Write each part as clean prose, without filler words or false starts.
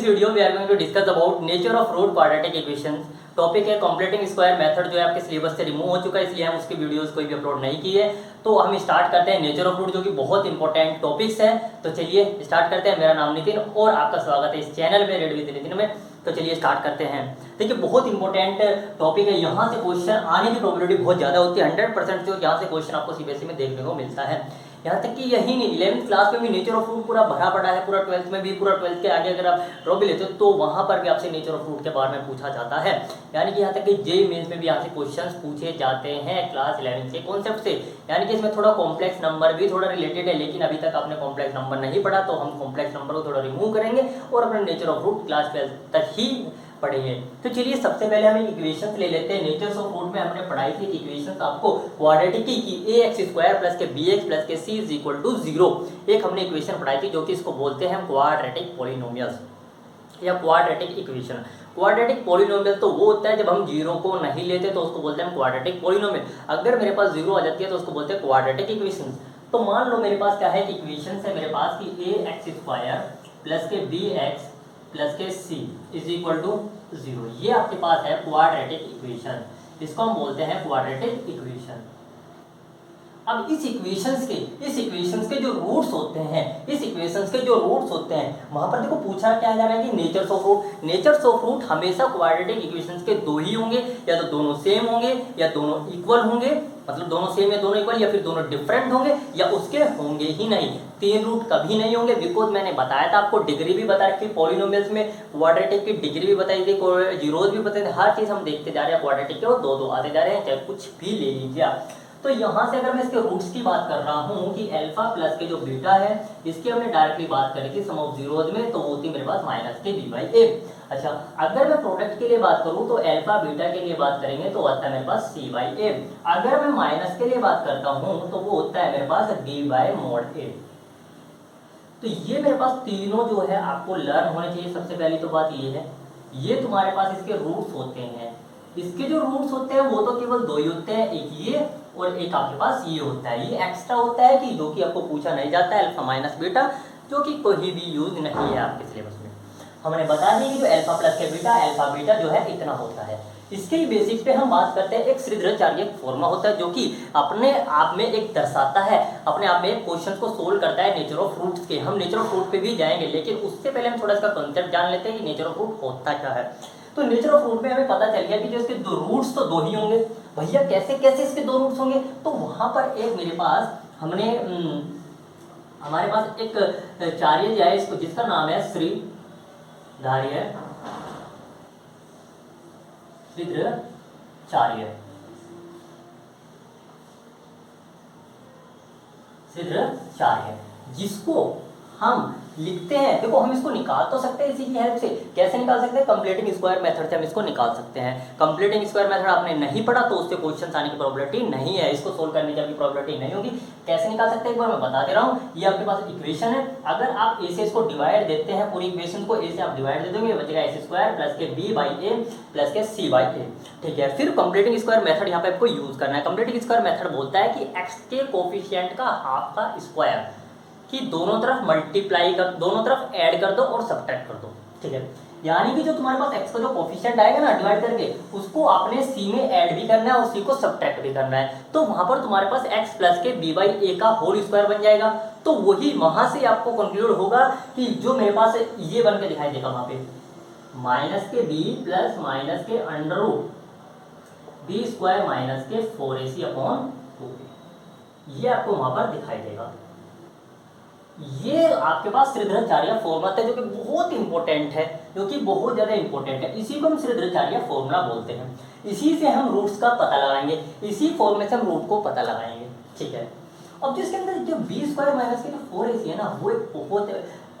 This video we are going to discuss about nature of root quadratic equations. Topic है completing square method, जो है आपके syllabus से remove हो चुका है, इसलिए हम उसकी वीडियोस कोई भी अपलोड नहीं की है। तो हम स्टार्ट करते हैं नेचर ऑफ रूट, जो कि बहुत इंपॉर्टेंट टॉपिक्स है। तो चलिए स्टार्ट करते हैं। मेरा नाम नितिन और आपका स्वागत है इस चैनल में रेड विद नितिन में। तो चलिए स्टार्ट करते हैं। देखिए बहुत इंपॉर्टेंट टॉपिक है, यहाँ से क्वेश्चन आने की प्रोबेबिलिटी बहुत ज़्यादा होती है। 100% जो यहाँ से क्वेश्चन आपको सीबीएसई में देखने को मिलता है। यहाँ तक कि यही नहीं, 11th क्लास में भी नेचर ऑफ रूट पूरा भरा पड़ा है, पूरा 12th में भी, पूरा 12th के आगे अगर आप ड्रॉप भी लेते हो तो वहाँ पर भी आपसे नेचर ऑफ रूट के बारे में पूछा जाता है। यानी कि यहाँ तक कि जेईई मेंस में भी यहाँ से क्वेश्चंस पूछे जाते हैं क्लास 11th के कॉन्सेप्ट से। यानी कि इसमें थोड़ा कॉम्प्लेक्स नंबर भी थोड़ा रिलेटेड है, लेकिन अभी तक आपने कॉम्प्लेक्स नंबर नहीं पढ़ा, तो हम कॉम्प्लेक्स नंबर को थोड़ा रिमूव करेंगे और अपने nature of root class 12th तक ही पढ़ेंगे। तो चलिए सबसे पहले हम इक्वेशंस ले लेते हैं। नेचर्स ऑफ रूट में हमने पढ़ाई थी इक्वेशंस आपको क्वाड्रेटिक की ax स्क्वायर प्लस के bx प्लस के c इज इक्वल टू 0। एक हमने इक्वेशन पढ़ाई थी जो कि इसको बोलते हैं क्वाड्रेटिक पॉलिनोमियल्स या क्वाड्रेटिक इक्वेशन। क्वाड्रेटिक पॉलिनोमियल तो वो होता है जब हम जीरो को नहीं लेते तो उसको बोलते हैं क्वाड्रेटिक पॉलिनोमियल। अगर मेरे पास जीरो आ जाती है तो उसको बोलते हैं क्वाड्रेटिक इक्वेशन। तो मान लो मेरे पास क्या है कि इक्वेशन है मेरे पास की ax स्क्वायर प्लस के bx प्लस के c इज इक्वल टू 0। ये आपके पास है क्वाड्रेटिक इक्वेशन, इसको हम बोलते हैं क्वाड्रेटिक इक्वेशन। अब इस इक्वेशंस के जो रूट्स होते हैं, वहां पर देखो पूछा क्या जा रहा है कि natures of root. Natures of root हमेशा क्वाड्रेटिक इक्वेशंस के दो ही होंगे, या तो दोनों सेम होंगे या दोनों इक्वल होंगे, मतलब दोनों सेम या दोनों इक्वल, या फिर दोनों डिफरेंट होंगे या उसके होंगे ही नहीं। तीन रूट कभी नहीं होंगे, बिकॉज मैंने बताया था आपको, डिग्री भी बता रखी पॉलिनोमियल्स में, क्वाड्रेटिक की डिग्री भी बताई थी, जीरोस भी बताई थी, हर चीज हम देखते जा रहे हैं क्वाड्रेटिक के, और दो दो आते जा रहे हैं, चाहे कुछ भी ले लीजिए आप। तो यहाँ से अगर मैं इसके रूट्स की बात कर रहा हूँ कि अल्फा प्लस के जो बीटा है, इसकी हमने डायरेक्टली बात करी थी सम ऑफ जीरोज में, तो होती मेरे पास माइनस के बी बाई ए। अच्छा, अगर मैं प्रोडक्ट के लिए बात करूँ तो अल्फा बीटा के लिए बात करेंगे तो आता है मेरे पास सी बाई ए। अगर मैं माइनस के लिए बात करता हूँ तो वो होता है मेरे पास बी बाई मॉड ए। तो ये मेरे पास तीनों जो है आपको लर्न होने चाहिए। सबसे पहली तो बात ये है, ये तुम्हारे पास इसके रूट्स होते हैं। इसके जो रूट्स होते हैं वो तो केवल दो ही होते हैं, एक ये और एक आपके पास ये होता है। ये एक्स्ट्रा होता है कि जो कि आपको पूछा नहीं जाता है, अल्फा माइनस बीटा, जो कि कोई भी यूज नहीं है आपके सिलेबस में। हमने बता दी कि जो अल्फा प्लस के बीटा, अल्फा बीटा जो है इतना होता है। इसके ही बेसिक पे हम बात करते हैं, एक श्रीधराचार्य फॉर्मूला होता है जो कि अपने आप में एक दर्शाता है, अपने आप में एक क्वेश्चन को सोल्व करता है नेचर ऑफ रूट्स के। हम नेचर ऑफ रूट पे भी जाएंगे, लेकिन उससे पहले हम थोड़ा इसका कॉन्सेप्ट जान लेते हैं कि नेचर ऑफ रूट होता क्या है। तो नेचर ऑफ रूट में हमें पता चल गया कि जो इसके दो रूट्स तो दो ही होंगे। भैया कैसे कैसे इसके दो रूट्स होंगे? तो वहां पर एक मेरे पास हमारे पास एक चार्य जो है इसको, जिसका नाम है श्रीधराचार्य। श्रीधराचार्य जिसको हम लिखते हैं, देखो हम इसको निकाल तो सकते हैं इसी की हेल्प से। कैसे निकाल सकते हैं? कंप्लीटिंग स्क्वायर मेथड से हम इसको निकाल सकते हैं। कंप्लीटिंग स्क्वायर मेथड आपने नहीं पढ़ा तो उससे क्वेश्चन आने की प्रोबेबिलिटी नहीं है, इसको सोल्व करने की आपकी प्रोबेबिलिटी नहीं होगी। कैसे निकाल सकते हैं एक बार मैं बता दे रहा हूँ। ये आपके पास इक्वेशन है, अगर आप ए से इसको डिवाइड देते हैं, पूरी इक्वेशन को ए से आप डिवाइड दे दोगे, बचेगा ए स्क्वायर प्लस के बी बाई ए प्लस के सी बाई ए। ठीक है, फिर कंप्लीटिंग स्क्वायर मेथड यहाँ पे आपको यूज करना है। कंप्लीटिंग स्क्वायर मेथड बोलता है कि एक्स के कोफिशिएंट का हाफ का स्क्वायर कि दोनों तरफ मल्टीप्लाई कर, दोनों तरफ ऐड कर दो और सब्ट्रैक्ट कर दो। ठीक है, यानी कि जो तुम्हारे पास x का जो कोफिशिएंट आएगा ना डिवाइड करके, उसको आपने c में ऐड भी करना है और c को सब्ट्रैक्ट भी करना है। तो वहां पर तुम्हारे पास x प्लस के b बाई ए का होल स्क्वायर बन जाएगा। तो वही वहां से आपको कंक्लूड होगा कि जो मेरे पास ये बन के दिखाई देगा वहां पे माइनस के b प्लस माइनस के under root B square minus के 4ac अपॉन 2, ये आपको वहां पर दिखाई देगा। ये आपके पास श्रीधराचार्य फॉर्मूला है जो कि बहुत इंपॉर्टेंट है, जो कि बहुत ज्यादा इंपॉर्टेंट है। इसी को हम श्रीधराचार्य फॉर्मूला बोलते हैं। इसी से हम रूट्स का पता लगाएंगे, इसी फॉर्मूले से हम रूट को पता लगाएंगे। ठीक है, अब जिसके अंदर जो बी स्क्वायर माइनस के जो 4ac है ना, वो एक बहुत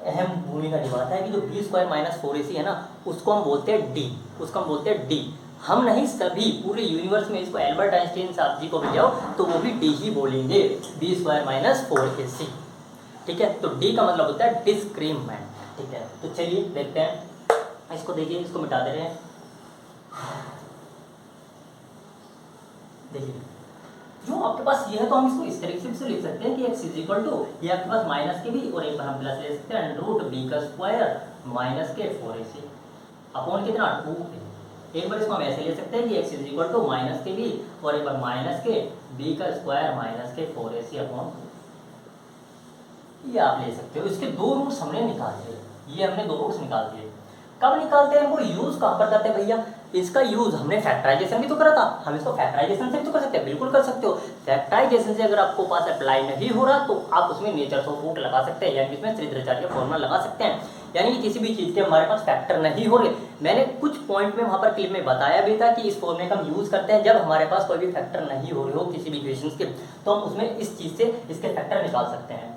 अहम भूमिका निभाता है कि जो बी स्क्वायर माइनस 4ac है ना, उसको हम बोलते हैं डी, उसको हम बोलते हैं डी। हम नहीं, सभी पूरे यूनिवर्स में इसको एल्बर्ट आइंस्टाइन साहब जी को भी जाओ तो वो भी डी ही बोलेंगे, बी स्क्वायर माइनस 4ac। ठीक है, तो डी का मतलब होता है डिस्क्रीमेंट। ठीक है, तो चलिए देखते हैं, इसको देखिए, इसको मिटा दे रहे हैं। देखिए जो आपके पास ये है तो हम इसको इस तरीके से लिख सकते हैं कि x इज इक्वल टू ये आपके पास माइनस के भी और एक बार हम प्लस ले सकते हैं रूट बी का स्क्वायर माइनस के 4ac अपॉन कितना 2। एक बार इसको हम ऐसे ले सकते हैं कि x is equal to minus के बी और एक बार माइनस के बी का स्क्वायर माइनस के 4ac अपॉन 2। ये आप ले सकते हो। इसके दो रूट्स हमने निकाल दिए, ये हमने दो रूट्स निकाल दिए। कब निकालते हैं? वो यूज कहाँ पर करते हैं भैया? इसका यूज हमने फैक्टराइजेशन भी तो करा था, हम इसको फैक्टराइजेशन से भी तो कर सकते हैं। बिल्कुल कर सकते हो। फैक्टराइजेशन से अगर आपको पास अप्लाई नहीं हो रहा तो आप उसमें नेचर्स ऑफ रूट लगा सकते हैं, यानी इसमें श्रीधराचार्य का फॉर्मूला लगा सकते हैं। यानी कि किसी भी चीज़ के हमारे पास फैक्टर नहीं हो रहे, मैंने कुछ पॉइंट में वहाँ पर क्लिप में बताया भी था कि इस फॉर्मूले का हम यूज़ करते हैं जब हमारे पास कोई भी फैक्टर नहीं हो रहे हो किसी भी इक्वेशंस के, तो हम उसमें इस चीज़ से इसके फैक्टर निकाल सकते हैं।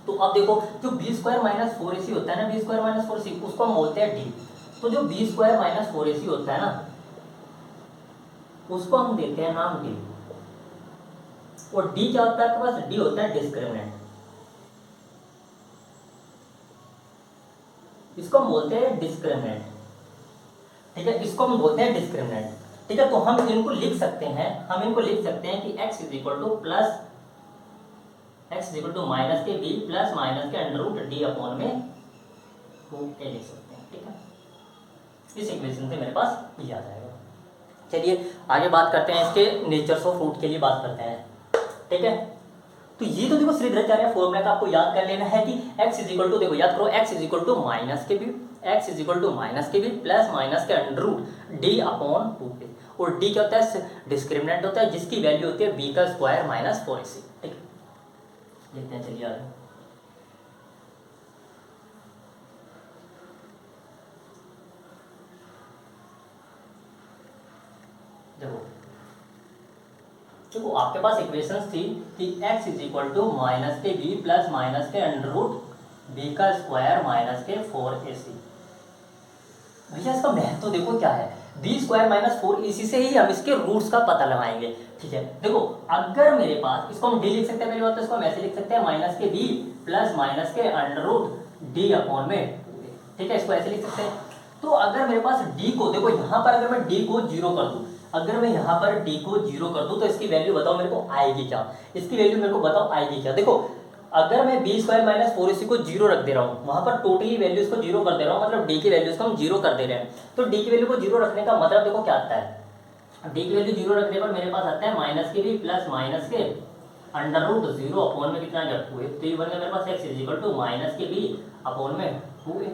तो अब देखो जो बी स्क्वायर माइनस 4ac होता है ना, बी स्क्वायर माइनस 4ac उसको हम बोलते हैं डी। तो जो बी स्क्वायर माइनस 4ac होता है ना उसको हम देते हैं नाम डी। और डी क्या होता है आपके पास? डी होता है डिस्क्रिमिनेंट। इसको हम बोलते हैं डिस्क्रिमिनेंट, ठीक है, इसको हम बोलते हैं डिस्क्रिमिनेंट, ठीक है। तो हम इनको लिख सकते हैं, हम इनको लिख सकते हैं कि x is equal to plus x is equal to minus के b प्लस माइनस के अंडर रूट डी अपॉन में 2a लिख सकते हैं, ठीक है। इस इक्वेशन से मेरे पास ये आ जाएगा। चलिए आगे बात करते हैं, इसके नेचर्स ऑफ रूट के लिए बात करते हैं, ठीक है। तो ये तो देखो श्रीधराचार्य फॉर्मूला का आपको याद कर लेना है कि x इज इक्वल टू, देखो याद करो, x is equal to minus के b, x is equal to minus के बी प्लस माइनस के under root D upon 2a। और डी क्या होता है? डिस्क्रिमिनेंट होता है जिसकी वैल्यू होती है b का स्क्वायर माइनस 4ac, ठीक है। लिखते हैं, चलिए आगे। देखो आपके पास इक्वेशंस थी कि x is equal to minus के बी प्लस माइनस के अंडर रूट बी का स्क्वायर माइनस के 4ac। भैया इसका महत्व तो देखो क्या है, बी स्क्वायर माइनस 4ac से ही हम इसके रूट्स का पता लगाएंगे, ठीक है। देखो अगर मेरे पास, इसको हम डी लिख सकते हैं, मेरी बात तो इसको हम ऐसे लिख सकते हैं माइनस के बी प्लस माइनस के अंडर रूट डी अपॉन में, ठीक है, इसको ऐसे लिख सकते हैं। तो अगर मेरे पास डी को, देखो यहाँ पर अगर मैं डी को 0 कर दूं, अगर मैं यहाँ पर d को 0 कर दूं तो इसकी वैल्यू बताओ मेरे को आएगी क्या? इसकी वैल्यू मेरे को बताओ आएगी क्या? देखो अगर मैं बी स्क्वायर माइनस 4ac को 0 रख दे रहा हूँ, वहां पर टोटली वैल्यूज को 0 कर दे रहा हूँ, मतलब d की वैल्यूज को हम 0 कर दे रहे हैं। तो d की वैल्यू को 0 रखने का मतलब देखो क्या आता है, d की वैल्यू 0 रखने पर मेरे पास आता है माइनस के बी प्लस माइनस के अंडर रूट 0 अपॉन में कितना गया 2a। तो ये बन गया मेरे पास x is equal to minus के बी अपॉन में 2a।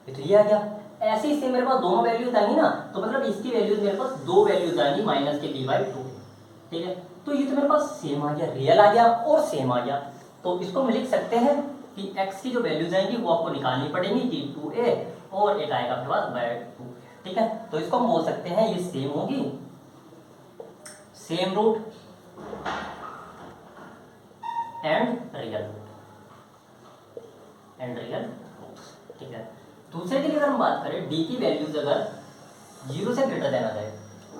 तो ये आ गया। ऐसे ही से मेरे पास दोनों वैल्यूज आएंगी ना, तो मतलब इसकी वैल्यूज मेरे पास दो वैल्यूज आएंगी माइनस के b बाई 2, ठीक है। तो ये तो मेरे पास सेम आ गया, रियल आ गया और सेम आ गया। तो इसको हम लिख सकते हैं कि x की जो वैल्यूज आएंगी वो आपको निकालनी पड़ेंगी कि 2a और एक आएगा आपके पास बाई 2, ठीक है। तो इसको हम बोल सकते हैं ये सेम होगी, same root and real root, ठीक है। दूसरे के लिए अगर हम बात करें, d की वैल्यूज अगर 0 से ग्रेटर देन आ जाए,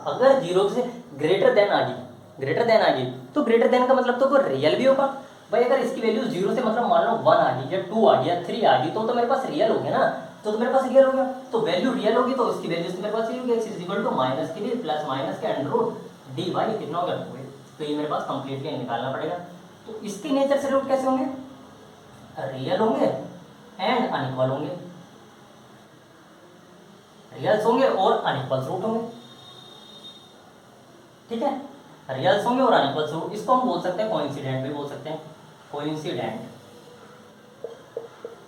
अगर 0 से ग्रेटर देन आ गई तो ग्रेटर देन का मतलब तो वो रियल भी होगा भाई। अगर इसकी वैल्यू 0 से मतलब मान लो 1 आ गई या 2 आ गई या 3 आ गई तो मेरे पास रियल हो गया ना, तो मेरे पास रियल हो गया। तो वैल्यू रियल होगी तो इसकी वैल्यू मेरे पास ये होगी x is equal to minus के लिए प्लस माइनस के अंडर रूट डी बाई कितना होगा 2a। तो ये मेरे पास कंप्लीटली निकालना पड़ेगा। तो इसके नेचर से रूट कैसे होंगे? रियल होंगे एंड अनइक्वल होंगे, रियल्स होंगे और अनइक्वल्स रूट होंगे, ठीक है। रियल्स होंगे और अनइक्वल्स रूट, इसको हम बोल सकते हैं कोइंसिडेंट भी बोल सकते हैं, कोइंसिडेंट,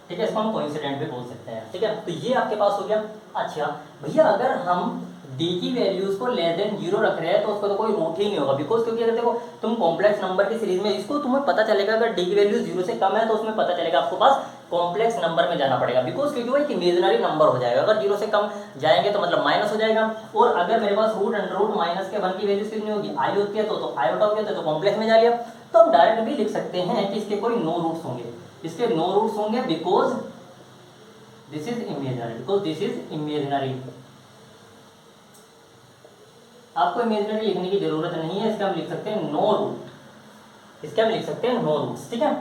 ठीक है, इसको हम कोइंसिडेंट भी बोल सकते हैं, ठीक है। तो ये आपके पास हो गया। अच्छा भैया अगर हम d की वैल्यूज को लेस देन 0 रख रहे हैं तो उसका तो कोई रूट ही नहीं होगा, बिकॉज क्योंकि अगर देखो तुम कॉम्प्लेक्स नंबर की सीरीज में इसको तुम्हें पता चलेगा अगर d की वैल्यू 0 से कम है तो उसमें पता चलेगा आपको पास कॉम्प्लेक्स नंबर में जाना पड़ेगा, बिकॉज क्योंकि वो एक इमेजिनरी नंबर हो जाएगा। अगर 0 से कम जाएंगे तो मतलब माइनस हो जाएगा। और अगर मेरे पास रूट अंडर रूट माइनस के 1 की वैल्यू कितनी होगी, आई होती है तो आयोटा हो गया तो कॉम्प्लेक्स में जा लिया। तो हम डायरेक्ट भी लिख सकते हैं कि इसके कोई नो रूट्स होंगे, इसके नो रूट्स होंगे बिकॉज दिस इज इमेजिनरी, आपको इमेजिनरी लिखने की जरूरत नहीं है, इसका हम लिख सकते हैं नो रूट, इसके हम लिख सकते हैं नो रूट्स, ठीक है।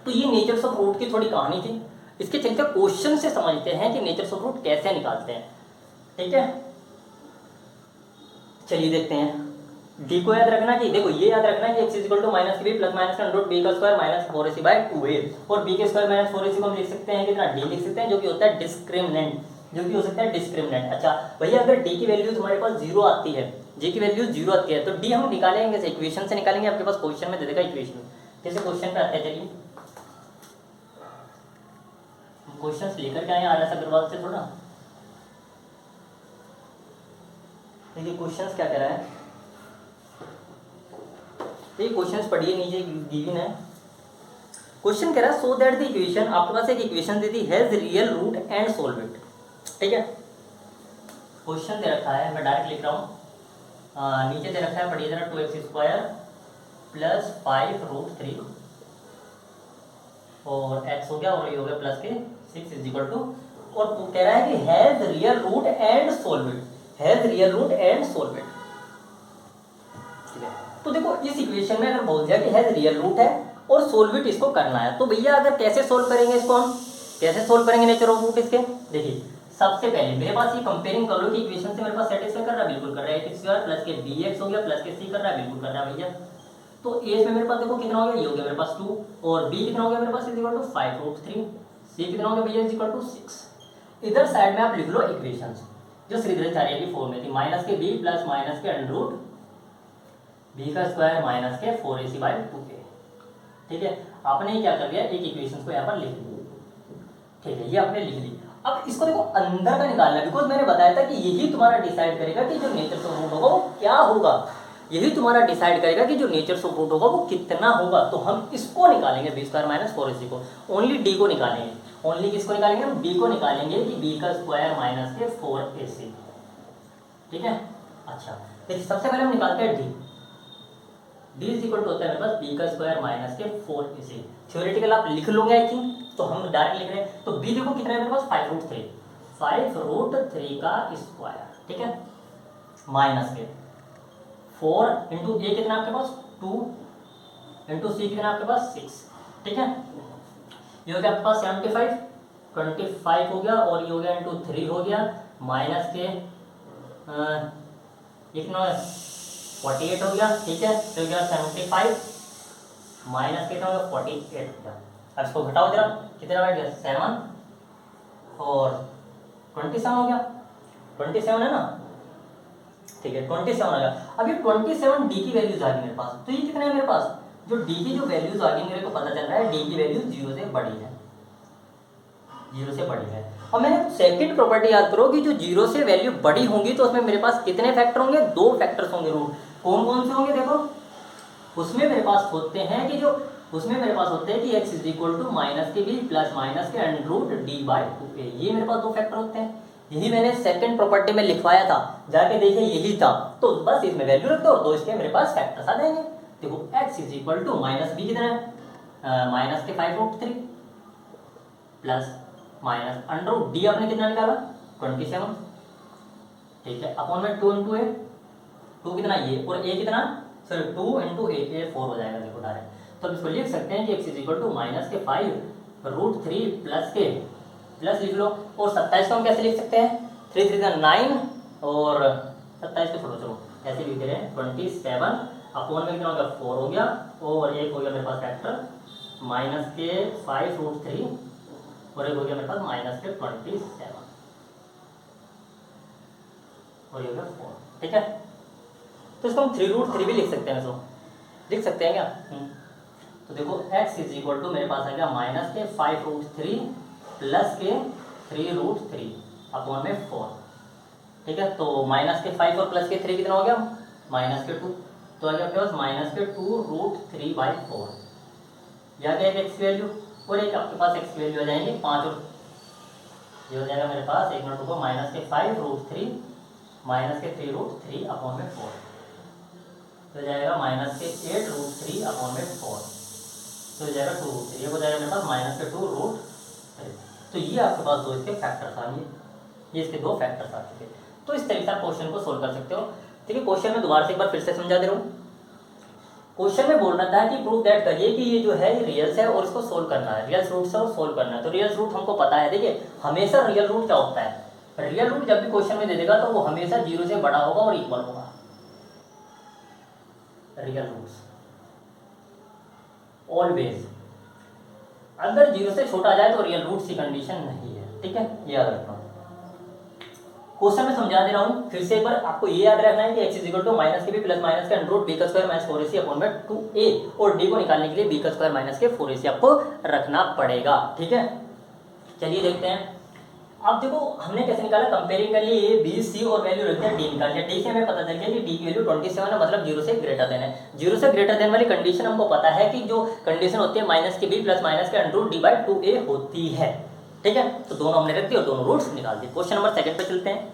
तो ये नेचर्स ऑफ रूट की थोड़ी कहानी थी। इसके चलते क्वेश्चन से समझते हैं कि नेचर्स ऑफ रूट कैसे निकालते हैं, ठीक है। चलिए देखते हैं, डी को याद रखना कि देखो ये याद रखना कि x is equal to minus के बी प्लस माइनस का अंडर बी का square minus 4ac by 2a और b के स्क्वायर माइनस 4ac को हम लिख सकते हैं कितना d लिख सकते हैं जो कि होता है डिस्क्रिमिनेंट, जो कि हो सकता है डिस्क्रिमिनेंट। अच्छा भैया अगर d की वैल्यू तुम्हारे पास 0 आती है, j की वैल्यू 0 आती है तो d हम निकालेंगे कैसे, इक्वेशन से निकालेंगे। आपके पास क्वेश्चन में दे देगा इक्वेशन, जैसे क्वेश्चन पे आते हैं, चलिए क्वेश्चंस लेकर के आए आ रहा है अग्रवाल से थोड़ा। देखिए क्वेश्चंस क्या कह रहा है, ये क्वेश्चंस पढ़िए, नीचे गिवन है। क्वेश्चन कह रहा है सो दैट द इक्वेशन, आपके पास एक इक्वेशन दे दी has real root and solve it, ठीक है। क्वेश्चन दे रखा है, मैं डायरेक्ट लिख रहा हूँ, नीचे दे रखा है, पढ़िए जरा, 2x स्क्वायर प्लस 5 रूट 3 और x हो गया और ये हो गया प्लस के 6 इज इक्वल टू, और कह रहा है कि has real root and solve it, has real root and solve it, ठीक है। तो देखो इस इक्वेशन में अगर बोल दिया कि हैज रियल रूट है और सोल्व इट इसको करना है, तो भैया अगर कैसे सोल्व करेंगे इसको, हम कैसे सोल्व करेंगे नेचर ऑफ रूट इसके। देखिए सबसे पहले मेरे पास ये कंपेयरिंग कर लो कि इक्वेशन से मेरे पास सेटिस्फाई कर रहा है, बिल्कुल कर रहा है, x स्क्वायर प्लस के bx हो गया प्लस के c कर रहा है, बिल्कुल कर रहा है भैया। तो a में मेरे पास देखो कितना हो गया, ये हो गया मेरे पास 2 और b कितना हो गया मेरे पास is equal to 5 root 3, c कितना हो गया भैया इज इक्वल टू 6। इधर साइड में आप लिख लो इक्वेशंस जो श्रीधराचार्य की फॉर्म में थी, माइनस के b प्लस माइनस के अंडर रूट b का स्क्वायर माइनस के 4ac बाय 2a, ठीक है। आपने क्या कर दिया, एक इक्वेशन को यहाँ पर लिख लिया, ठीक है, ये आपने लिख ली। अब इसको देखो अंदर का निकालना है, बिकॉज मैंने बताया था कि यही तुम्हारा डिसाइड करेगा कि जो नेचर ऑफ रूट होगा वो क्या होगा, यही तुम्हारा डिसाइड करेगा कि जो नेचर ऑफ रूट होगा वो कितना होगा। तो हम इसको निकालेंगे b स्क्वायर माइनस 4ac को, ओनली d को निकालेंगे, ओनली किसको निकालेंगे, हम d को निकालेंगे कि b का स्क्वायर माइनस के 4ac, ठीक है। अच्छा देखिए सबसे पहले हम निकालते हैं d इज इक्वल टू होता है मेरे पास b का स्क्वायर माइनस के 4ac, थ्योरेटिकल आप लिख लोगे आई थिंक, तो हम डायरेक्ट लिख रहे हैं। तो b देखो कितना है मेरे पास 5 रूट 3, 5 रूट 3 का स्क्वायर, ठीक है, माइनस के 4 इंटू a कितना आपके पास 2 इंटू c कितना आपके पास 6, ठीक है। ये हो गया आपके पास 75, 25 हो गया और ये हो गया इंटू 3 हो गया माइनस के कितना 48 हो गया, ठीक है। तो गया 75 माइनस कितना हो गया 48 हो गया। अब इसको घटाओ जरा, कितना बैठ गया 7 और 27 हो गया, 27 है ना, ठीक है 27 आ गया। अब ये 27 डी की वैल्यूज आ गई मेरे पास, तो ये कितना है मेरे पास, जो डी की जो वैल्यूज आ गई मेरे को पता चल रहा है डी की वैल्यू 0 से बड़ी है, 0 से बड़ी है। और मैंने सेकंड प्रॉपर्टी याद करो कि जो 0 से वैल्यू बड़ी होंगी तो उसमें मेरे पास कितने फैक्टर होंगे, 2 फैक्टर्स होंगे। रूट कौन कौन से होंगे, देखो उसमें मेरे पास होते हैं कि जो उसमें मेरे पास होते हैं कि x is equal to minus के b प्लस माइनस के under root d by 2a, ये मेरे पास 2 फैक्टर होते हैं। यही मैंने सेकंड प्रॉपर्टी में लिखवाया था, जाके देखिए यही था। तो बस इसमें वैल्यू रख दो और 2 इसके मेरे पास फैक्टर्स आ जाएंगे। देखो x is equal to minus b कितना है, माइनस के 5 root 3 plus minus under root d आपने कितना निकाला 27, ठीक है, अपॉन में 2 इंटू a, 2 कितना ये और a कितना, सॉरी 2 इंटू a 4 हो जाएगा देखो डायरेक्ट। तो अब इसको लिख सकते हैं कि x is equal to minus के 5 रूट 3 प्लस के, प्लस लिख लो, और 27 को हम कैसे लिख सकते हैं, 3 3 9 और 27 को छोड़ो, चलो ऐसे लिख रहे हैं 27 अपॉन में कितना हो गया 4 हो गया और एक हो गया मेरे पास फैक्टर माइनस के 5 रूट 3 और एक हो गया मेरे पास माइनस के 27 और ये हो गया 4, ठीक है। तो इसको हम 3 रूट 3 भी लिख सकते हैं, इसको लिख सकते हैं क्या, तो देखो x इज इक्वल टू मेरे पास आ गया माइनस के 5 रूट 3 प्लस के 3 रूट 3 अपॉन में 4, ठीक है। तो माइनस के 5 और प्लस के 3 कितना हो गया, माइनस के 2, तो आ गया आपके पास माइनस के 2 रूट 3 बाई 4, या क्या एक्स वैल्यू और एक आपके पास एक्स वैल्यू आ जाएंगे 5 और ये हो जाएगा मेरे पास 1 मिनट को माइनस के 5 रूट 3 माइनस के 3 रूट 3 अपॉन में 4, तो जाएगा माइनस के 8 रूट 3 अपॉन में 4, तो जाएगा 2 रूट 3, ये हो जाएगा मेरे पास माइनस के 2 रूट 3। तो ये आपके पास 2 इसके फैक्टर्स आ गए, ये इसके 2 फैक्टर्स आ चुके। तो इस तरीके से आप क्वेश्चन को सोल्व कर सकते हो, ठीक है। क्वेश्चन में दोबारा से एक बार फिर से समझा दे रहा हूँ। क्वेश्चन में बोल रहा था कि प्रूव दैट करिए कि ये जो है ये रियल्स है और इसको सोल्व करना है, रियल रूट से और सोल्व करना है। तो रियल रूट हमको पता है, देखिए हमेशा रियल रूट क्या होता है, रियल रूट जब भी क्वेश्चन में दे देगा तो वो हमेशा 0 से बड़ा होगा और इक्वल होगा, रियल रूट्स ऑलवेज। अगर 0 से छोटा आ जाए तो रियल रूट्स की कंडीशन नहीं है, ठीक है, ये याद रखना। क्वेश्चन में समझा दे रहा हूँ फिर से एक बार, आपको ये याद रखना है कि x इक्वल टू माइनस के बी प्लस माइनस के अंडर रूट बी का स्क्वायर माइनस 4ac अपॉन में 2a, और d को निकालने के लिए b का स्क्वायर माइनस के 4ac आपको रखना पड़ेगा, ठीक है। चलिए देखते हैं। अब देखो हमने कैसे निकाला, कंपेयरिंग कर लिए a b c और वैल्यू रख दिया d निकाल लिया। d से हमें पता चल गया कि d की वैल्यू 27 है, मतलब 0 से ग्रेटर देन है। 0 से ग्रेटर देन वाली कंडीशन हमको पता है कि जो कंडीशन होती है माइनस के b प्लस माइनस के under root d by 2a होती है, ठीक है। तो दोनों हमने रख दिए और दोनों रूट्स निकाल दिए। क्वेश्चन नंबर 2 पे चलते हैं।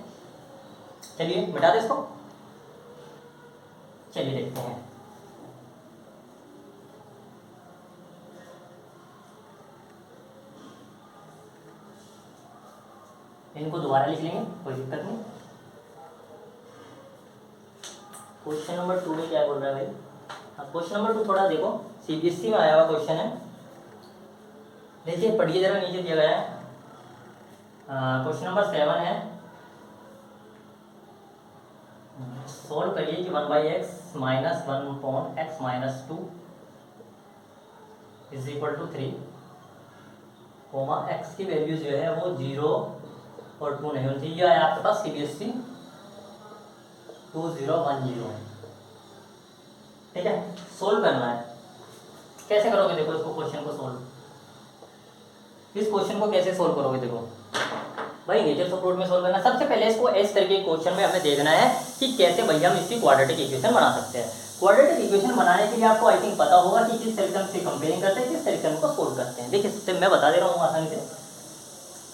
चलिए मिटा दे इसको, चलिए देखते हैं। इनको दोबारा लिख लेंगे, कोई दिक्कत नहीं। क्वेश्चन नंबर 2 में क्या बोल रहा है भाई? हाँ, क्वेश्चन नंबर 2 थोड़ा देखो, सीबीएसई में आया हुआ क्वेश्चन है, देखिए पढ़िए जरा, नीचे दिया गया है। क्वेश्चन नंबर 7 है, सोल्व करिए कि 1/x माइनस 1/x माइनस 2 is equal to 3, comma x की वैल्यू जो है वो 0 और 2 नहीं होनी चाहिए। ये है आपके पास सीबीएसई 2010, ठीक है। सोल्व करना है, कैसे करोगे देखो इसको, क्वेश्चन को सोल्व, इस क्वेश्चन को कैसे सोल्व करोगे देखो भाई, नेचर ऑफ फ्रूट में सोल्व करना। सबसे पहले इसको इस तरह के क्वेश्चन में हमें देखना है कि कैसे भाई हम इसकी क्वाड्रेटिक इक्वेशन बना सकते हैं। क्वाड्रेटिक इक्वेशन बनाने के लिए आपको आई थिंक पता होगा कि किस तरीके से कंपेयरिंग करते हैं, किस तरीके को सोल्व करते हैं। देखिए सबसे मैं बता दे रहा हूँ आसानी से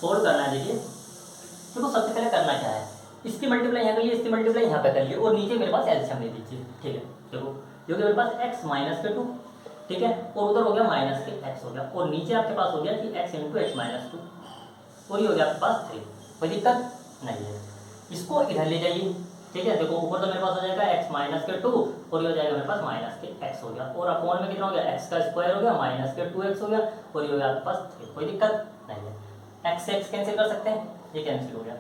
सोल्व करना है। देखिए देखो सबसे पहले करना क्या है, इसकी मल्टीप्लाई यहाँ कर लिए, इसकी मल्टीप्लाई यहाँ पे कर लिए, और नीचे मेरे पास एलसीएम ले लीजिए, ठीक है। देखो जो कि मेरे पास x माइनस के 2, ठीक है, और उधर हो गया माइनस के x हो गया, और नीचे आपके पास हो गया कि x इंटू x माइनस 2, और ये हो गया आपके पास 3। कोई दिक्कत नहीं है, इसको इधर ले जाइए, ठीक है। देखो ऊपर तो मेरे पास हो जाएगा x माइनस के 2, और ये हो जाएगा मेरे पास माइनस के x हो गया, और अपॉन में कितना हो गया, x का स्क्वायर हो गया माइनस के 2x हो गया, और ये हो गया आपके पास 3। कोई दिक्कत नहीं है। x से x कैंसिल कर सकते हैं, ये कैंसिल हो गया,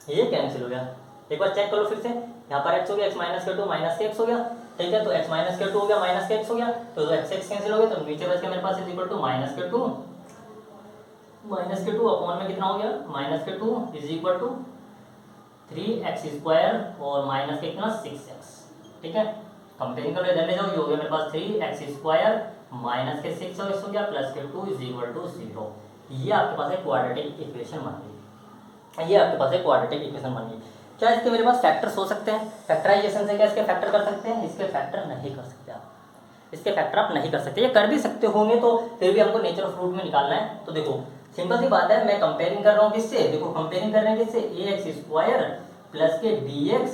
ये कैंसिल हो गया। एक बार चेक करो फिर से, यहाँ पर x हो गया x माइनस के 2 माइनस के x हो गया, ठीक है। तो x माइनस के 2 हो गया माइनस के x हो गया, तो x x कैंसिल हो गया, तो नीचे बच गया मेरे पास इज इक्वल टू माइनस के 2 अपॉन में कितना हो गया, माइनस के 2 is equal to 3x square और माइनस के कितना 6x, ठीक है। कंपेयरिंग कर ले जाओ, ये हो गया मेरे पास 3x स्क्वायर माइनस के 6x हो गया प्लस के 2 इज इक्वल टू 0। ये आपके पास एक क्वाड्रेटिक इक्वेशन बन गई, ये आपके पास एक क्वाड्रेटिक इक्वेशन बन गई। क्या इसके मेरे पास फैक्टर्स हो सकते हैं? फैक्टराइजेशन से क्या इसके फैक्टर कर सकते हैं? इसके फैक्टर नहीं कर सकते आप, इसके फैक्टर आप नहीं कर सकते। ये कर भी सकते होंगे तो फिर भी हमको नेचर ऑफ फ्रूट में निकालना है। तो देखो सिंपल सी बात है, मैं कंपेयरिंग कर रहा हूँ किससे, देखो कंपेयरिंग कर रहे हैं किससे, ax स्क्वायर प्लस के bx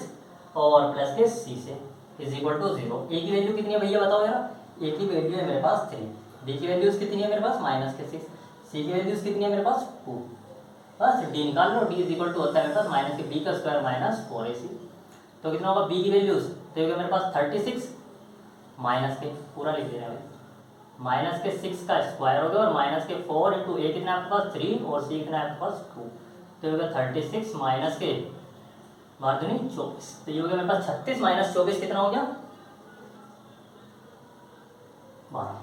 और प्लस के c से इज इक्वल टू 0। a की वैल्यू कितनी है भैया बताओ यार, a की वैल्यू है मेरे पास 3, b की वैल्यूज कितनी है मेरे पास माइनस के 6, c की वैल्यूज कितनी है मेरे पास 2, बस d निकाल लो। d इज इक्वल टू होता है मेरे पास माइनस के b का स्क्वायर माइनस 4ac, तो कितना होगा b की वैल्यूज, तो होगा मेरे पास 36 माइनस के पूरा लिख दे रहे हैं माइनस के 6 का स्क्वायर हो गया, और माइनस के 4 इंटू a कितना आपके पास 3 और c कितना आपके पास 2, तो होगा 36 माइनस के मार्जिनी 24, तो ये हो गया मेरे पास 36 माइनस 24 कितना हो गया 12,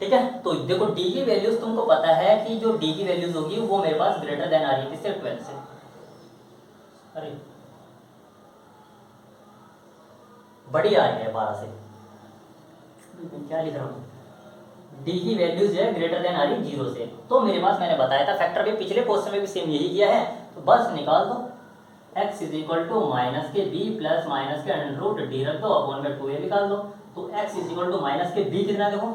ठीक है। तो देखो d की वैल्यूज तुमको पता है कि जो d की वैल्यूज होगी वो मेरे पास ग्रेटर देन आ रही है किससे, 12 से। अरे बड़ी आ रही है 12 से, क्या लिख रहा हूँ, d की वैल्यूज जो है ग्रेटर देन आ रही है 0 से। तो मेरे पास मैंने बताया था फैक्टर भी पिछले क्वेश्चन में भी सेम यही किया है, तो बस निकाल दो x is equal to minus के b प्लस माइनस के अंडर रूट d रख दो, अपॉन में 2a निकाल दो। तो x is equal to minus के b कितना, देखो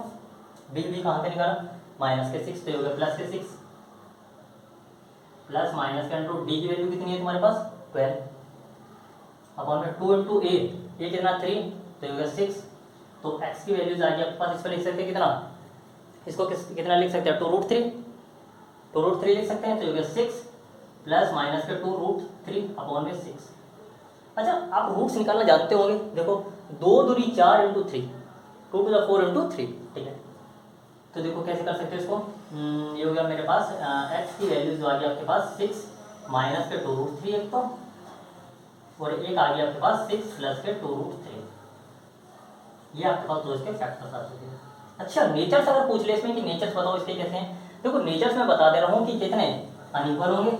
b कहाँ पे निकाला माइनस के 6, तो ये हो गया प्लस के 6 प्लस माइनस के अंडर रूट d की वैल्यू कितनी है तुम्हारे पास 12, अपॉन में 2 इंटू a कितना 3, तो ये हो गया 6। तो x की वैल्यूज आ गई आपके पास, इस पर लिख सकते हैं कितना, इसको कितना लिख सकते हैं 2√3 लिख सकते हैं, तो ये हो गया 6 प्लस माइनस के 2√3 अपॉन में 6। अच्छा आप रूट्स निकालना जानते होंगे, देखो 2 दूरी 4 इंटू 3, 2 टू द 4 इंटू 3, ठीक है। तो देखो कैसे कर सकते हैं इसको, ये हो गया मेरे पास x की वैल्यूज जो आ गई आपके पास 6 माइनस के 2√3 एक तो, और एक आ गया आपके पास 6 प्लस के 2√3, ये आपके पास 2 इसके फैक्टर्स आ चुके हैं। अच्छा नेचर्स अगर पूछ ले इसमें कि नेचर्स बताओ इसके कैसे हैं, देखो नेचर्स में बता दे रहा हूँ कि कितने अनइक्वल होंगे,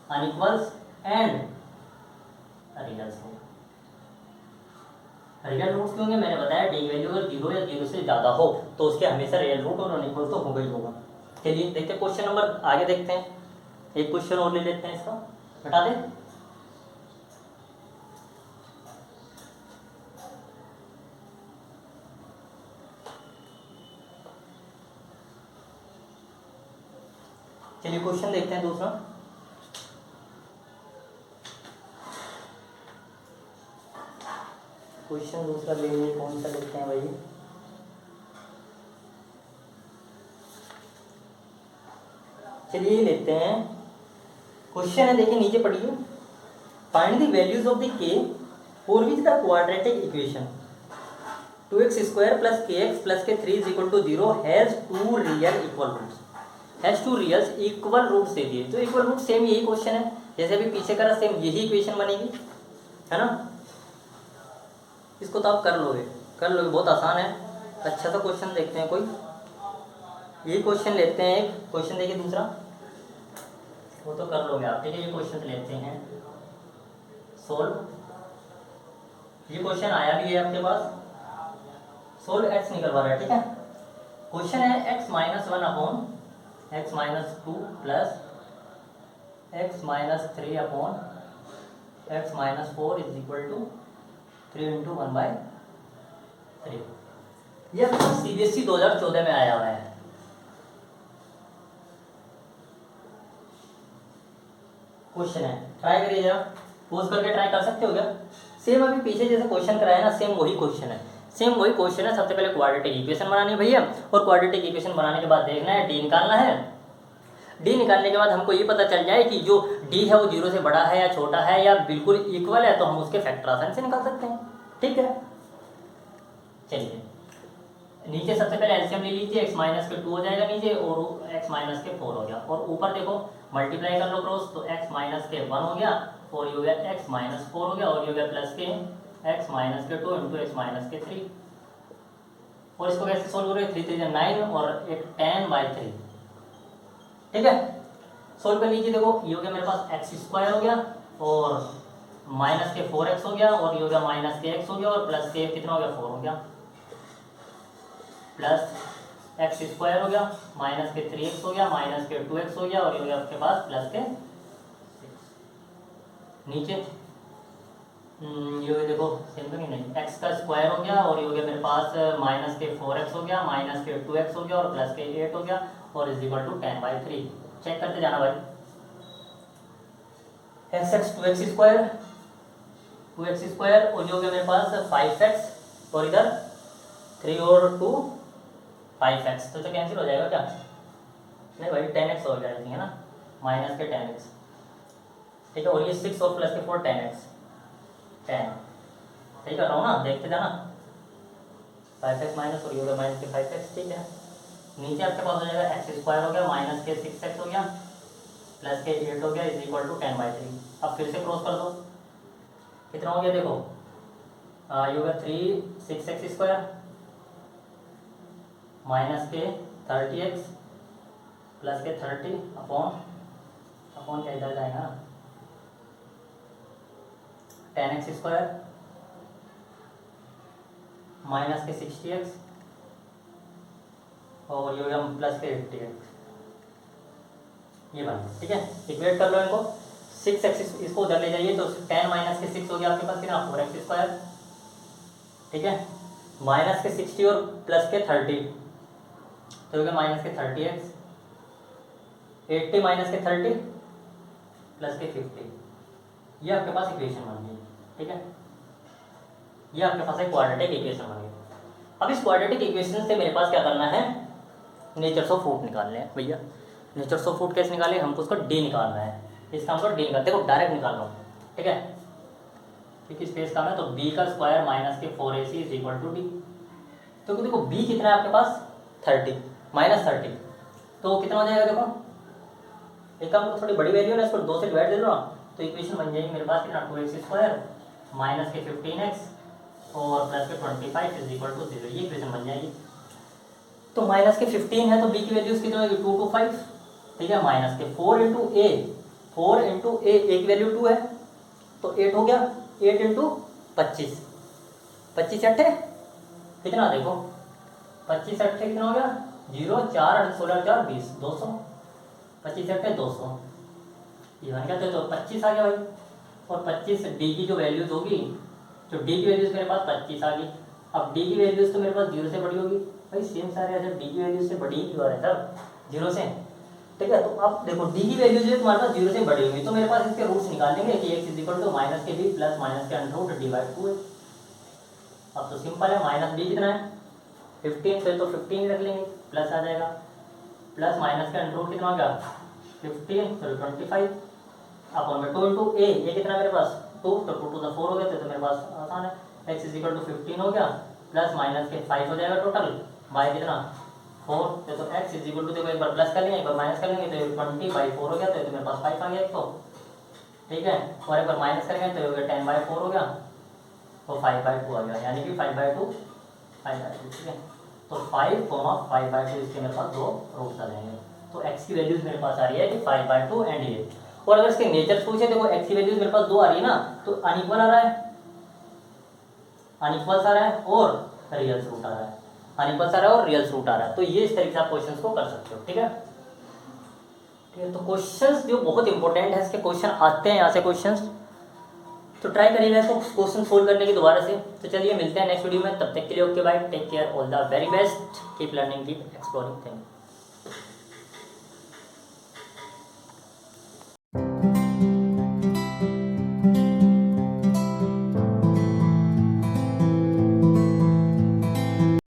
अनइक्वल्स एंड रियल्स होंगे। रियल रूट्स क्यों होंगे, मैंने बताया डी वैल्यू अगर 0 या 0 से ज़्यादा हो तो उसके हमेशा रियल रूट और अनइक्वल तो होगा ही होगा। चलिए देखते हैं क्वेश्चन नंबर आगे देखते हैं, एक क्वेश्चन और ले लेते हैं, इसका बता दें। चलिए क्वेश्चन देखते हैं दूसरा। क्वेश्चन दूसरा ले लीजिए, कौन सा देखते हैं भाई। चलिए लेते हैं, क्वेश्चन है देखिए नीचे पढ़िए। Find the values of the k for which the quadratic equation 2x² + kx + k3 = 0 has two real equal roots. Has two reals equal root से दिए, तो इक्वल रूट सेम यही क्वेश्चन है जैसे अभी पीछे करा, सेम यही इक्वेशन बनेगी, है ना। इसको तो आप कर लोगे, बहुत आसान है। अच्छा सा क्वेश्चन देखते हैं कोई, ये क्वेश्चन लेते हैं। एक क्वेश्चन देखिए दूसरा, वो तो कर लोगे आप, ठीक है। ये क्वेश्चन लेते हैं सोल्व। ये क्वेश्चन आया भी है आपके पास, सोल्व एक्स निकलवा रहा है, ठीक है। क्वेश्चन है x - 1 upon x - 2 plus x - 3 upon x - 4 is equal to 3 × 1/3। ये अपना CBSE 2014 में आया हुआ है। क्वेश्चन है, ट्राई करिए जरा, पोज करके ट्राई कर सकते हो क्या। सेम अभी पीछे जैसे क्वेश्चन कराया ना, सेम वही क्वेश्चन है, सेम वही क्वेश्चन है। सबसे पहले क्वाड्रेटिक इक्वेशन बनानी है भैया, और क्वाड्रेटिक इक्वेशन बनाने के बाद देखना है डी निकालना है। डी निकालने के बाद हमको ये पता चल जाए कि जो डी है वो 0 से बड़ा है या छोटा है या बिल्कुल इक्वल है, तो हम उसके फैक्टर आसानी से निकाल सकते हैं, ठीक है। चलिए नीचे सबसे पहले एलसीएम ले लीजिए, x - के 2 हो जाएगा नीचे, और x - के 4 हो गया, और ऊपर देखो मल्टीप्लाई कर लो क्रॉस, तो x - के 1 हो गया, और ये हो गया x - 4 हो गया, और ये हो गया प्लस के x - के 2 × x - के 3। और इसको कैसे सोल्व करोगे, 3 3 9 और एक 10/3, ठीक है। सोल्व कर लीजिए, देखो ये हो गया मेरे पास x² हो गया, और माइनस के 4x हो गया, और ये हो गया माइनस के x हो गया, और प्लस के कितना हो गया 4 हो गया, प्लस x² हो गया, माइनस के 3x हो गया, माइनस के 2x हो गया, और ये हो गया आपके पास प्लस के 6। नीचे ये देखो सेम तो नहीं, x² हो गया, और ये हो गया मेरे पास माइनस के 4x हो गया, माइनस के 2x हो गया, और प्लस के 8 हो गया, और इज इक्वल टू 10/3। चेक करते जाना भाई। x 2x², 2x², और ये हो गया मेरे पास 5x, और इधर 3 और 2 5x, तो कैंसिल हो जाएगा क्या, नहीं भाई 10x हो जाएगी, है ना, माइनस के 10x, ठीक है। और ये 6 और प्लस के 4 10x, 10, सही कर रहा हूँ ना, देखते जाना। 5x माइनस, और ये हो गया माइनस के 5x, ठीक है। नीचे आपके पास हो जाएगा x² हो गया, माइनस के 6x हो गया, प्लस के 8 हो गया, इज इक्वल टू 10/3। अब फिर से क्रॉस कर दो, कितना हो गया देखो, ये हो गया 3 6x² माइनस के 30x प्लस के 30 अपॉन क्या इधर जाएगा ना, 10x² माइनस के 60x, और ये हो गया प्लस के 80x, ये बन, ठीक है। इक्वेट कर लो इनको, 6x इसको उधर ले जाइए, तो 10 माइनस के 6 हो गया आपके पास कितना 4x², ठीक है, माइनस के 60 और प्लस के 30, तो हो गया माइनस के 30x, 80 माइनस के 30 प्लस के 50, ये आपके पास इक्वेशन बन गई, ठीक है। ये आपके पास एक क्वाड्रेटिक इक्वेशन बन गई। अब इस क्वाड्रेटिक इक्वेशन से मेरे पास क्या करना है, नेचर्स ऑफ रूट निकालने हैं भैया। नेचर्स ऑफ रूट कैसे निकाले, हमको उसका डी निकालना है, इसका हमको डी निकाल, देखो डायरेक्ट निकाल लो, ठीक है, क्योंकि स्पेस कम है, तो b² माइनस के 4ac is equal to D. तो देखो b कितना है आपके पास 30 माइनस 30, तो कितना हो जाएगा, देखो एक काम, थोड़ी बड़ी वैल्यू है, इसको 2 से डिवाइड दे दो ना, तो इक्वेशन बन जाएगी मेरे पास कितना 2x² माइनस के 15x और प्लस के 25 इज इक्वल टू 0, ये इक्वेशन बन जाएगी। तो माइनस के 15 है तो b की वैल्यूज कितनी होगी 2 to 5, ठीक है। माइनस के 4 इंटू ए, 4 इंटू ए की वैल्यू 2 है तो 8 हो गया, 8 इंटू 25, 25 अट्ठे कितना देखो 25 अट्ठे कितना हो गया 0, 4 16 4 20, 200, 25 अट्ठे 200, ये बन गया। तो 25 आ गया भाई। और 25 डी की जो वैल्यूज होगी, तो डी की वैल्यूज मेरे पास 25 आ गई। अब डी की वैल्यूज तो मेरे पास 0 से बड़ी होगी भाई, सेम सारे ऐसे डी की वैल्यूज से बड़ी ही हो रहा है सब 0 से, ठीक है। तो अब देखो डी की वैल्यूज जो तुम्हारे पास 0 से बड़ी होगी तो मेरे पास इसके रूट्स निकालेंगे कि x is equal to minus के बी प्लस माइनस के अंडर रूट डिवाइड 2 है। अब तो सिंपल है, माइनस बी कितना है 15 से तो 15 रख लेंगे, प्लस आ जाएगा, प्लस माइनस के अंडर रूट कितना हो गया 15 फिर 25 अपन में 2 इंटू ए, ये कितना मेरे पास 2, तो 2 to the 4 हो गया तो मेरे पास आसान है, x इज इक्वल टू 15 हो गया प्लस माइनस के 5 हो जाएगा टोटल बाय कितना 4, तो x इज इक्वल टू देखो एक बार प्लस कर लेंगे एक बार माइनस कर लेंगे तो 20/4 हो गया, तो मेरे पास 5 आ गया एक तो, ठीक है। और एक बार माइनस करेंगे तो 10/4 हो गया तो 5/2 आ गया, यानी कि 5/2, 5/2, ठीक है। तो 5, 5/2 इसके मेरे पास दो रूट्स आ जाएंगे। तो x की वैल्यूज मेरे पास आ रही है कि 5/2 एंड ये। और अगर इसके नेचर पूछे देखो x की वैल्यूज मेरे पास 2 आ रही है ना, तो अनइक्वल आ रहा है, अनइक्वल्स आ रहा है और रियल रूट आ रहा है, अनइक्वल्स आ रहा है और रियल रूट आ रहा है। तो ये इस तरीके से आप क्वेश्चंस को कर सकते हो, ठीक है। ठीक है, तो क्वेश्चंस जो बहुत इंपॉर्टेंट है, इसके क्वेश्चन आते हैं यहाँ से क्वेश्चंस, तो ट्राई करिएगा इसको क्वेश्चन सोल्व करने की दोबारा से। तो चलिए मिलते हैं नेक्स्ट वीडियो में, तब तक के लिए okay bye, take care, all the very best, keep learning, keep exploring, thank you.